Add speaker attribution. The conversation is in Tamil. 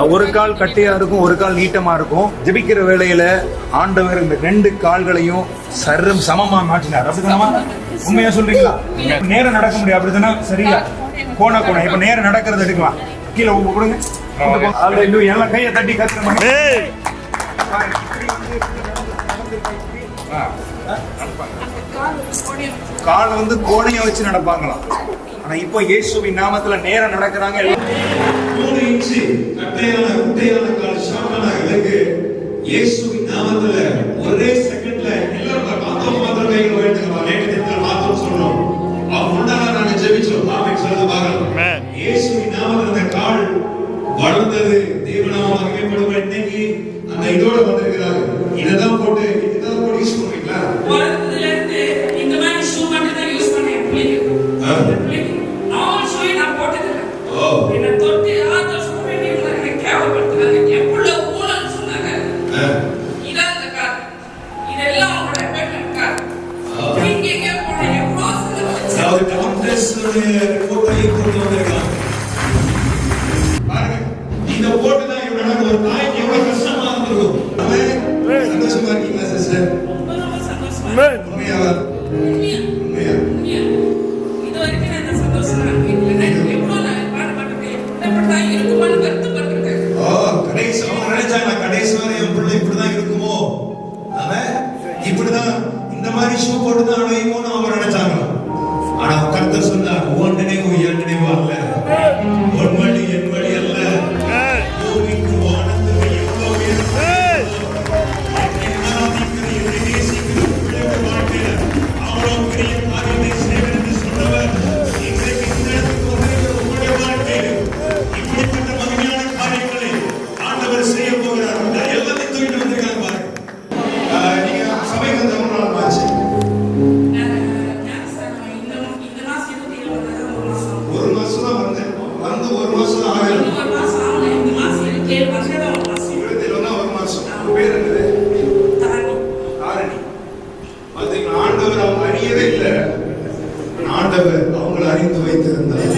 Speaker 1: ஒரு கால் கட்டையா இருக்கும், ஒரு கால் நீட்டமா இருக்கும். ஜெபிக்கிற வேளையில ஆண்டவர் இந்த 2 கால்களையும் சமமா மாற்றினார். அப்படிதானமா? உண்மையா சொல்றீங்களா? நேரம் நடக்க முடியும், அப்படித்தானே? சரியா? கோண இப்ப நேரம் நடக்கிறது எடுக்கலாம். கீழே கொடுங்க. எல்லாம் கையை தட்டி கத்துற கால் வந்து கோணைய வச்சு நடப்பாங்களாம். ஆனா இப்போ இயேசுவின் நாமத்துல நேரம் நடக்கிறாங்க.
Speaker 2: 3 இன்ச்சு கட்டையான கால் ஷார்ட்டான இலக்கு இயேசுவின் நாமத்துல ஒரே செகண்ட்ல எல்லாரும் மாத்திரம் கைகள் உயர்த்துங்க. நேற்று மாத்திரம் சொன்னோம். முன்னால நாங்க ஜெபிச்சோம். ஆமென் சொல்லுங்க பாருங்க. இயேசுவின் நாமத்துல அந்த கால் வளர்ந்தது. தேவனாம மகிமைப்படும். இன்னைக்கு அந்த இதோட வந்திருக்கிறாங்க. இததான் போட்டு யூஸ் பண்ணுவீங்களா?
Speaker 3: வரதுல இருந்து இந்த மாதிரி ஷூ மட்டும் தான் யூஸ் பண்ணேன் பிள்ளைக்கு. நான் ஷூ நான் போட்டதில்லை. என்ன தொட்டு ஆதர்ஸ் பண்ணிட்டு எனக்கு கேவலப்படுத்துறாங்க. எப்புள்ள ஊழல் சொன்னாங்க. இதான் அந்த கார். இதெல்லாம் அவங்களோட பேமெண்ட் கார். இங்க போன எவ்வளோ
Speaker 2: அதாவது காங்கிரஸுடைய ரிப்போர்ட்டை கொண்டு வந்திருக்காங்க. பாருங்க, இந்த போட்டு தான் இவங்க ஒரு தாய்க்கு எவ்வளவு கஷ்டமா இருந்திருக்கும். சந்தோஷமா இருக்கீங்களா சிஸ்டர்?
Speaker 3: ரொம்ப சந்தோஷமா.
Speaker 2: உண்மையா?
Speaker 3: இது வரைக்கும் நான் சந்தோஷமா இருக்கேன். எவ்வளோ நான் பாடுபட்டிருக்கேன். இப்படிதான் இருக்குமான்னு வருத்தப்பட்டிருக்கேன்.
Speaker 2: கடைசி அவங்க நினைச்சாங்க கடைசி வரை என் பிள்ளை இப்படிதான் இருக்குமோ, அவன் இப்படிதான் இந்த மாதிரி ஷூ போட்டு தான் அடையுமோன்னு அவங்க நினைச்சாங்க. ஆனா கர்த்தர் சொன்னார், உன் நினைவு என் நினைவு அல்ல, உன் வழி என் வழி அல்ல, பூமிக்கு வானத்துக்கு எவ்வளோ அவ்வளோ பெரிய காரியத்தை சேகரித்து சொன்னவர் இன்றைக்கு இந்த இடத்துக்கு வந்திருக்கிற உங்களுடைய வாழ்க்கையில் இப்படிப்பட்ட மகிமையான காரியங்களை ஆண்டவர் செய்ய போகிறார். எல்லாத்தையும் தூக்கிட்டு வந்திருக்காங்க பாருங்க. நீங்க சபைக்கு வந்து எவ்வளவு நாள் ஆச்சு? ஒரு மாசம் தான் வந்தேன். வந்து ஒரு மாசம் தான் ஆகல. ஒரு மாசம். பேர் என்னது? தாரணி. பார்த்தீங்களா, ஆண்டவர் அவங்க அறியவே இல்லை. ஆண்டவர் அவங்களை அறிந்து வைத்திருந்தார்.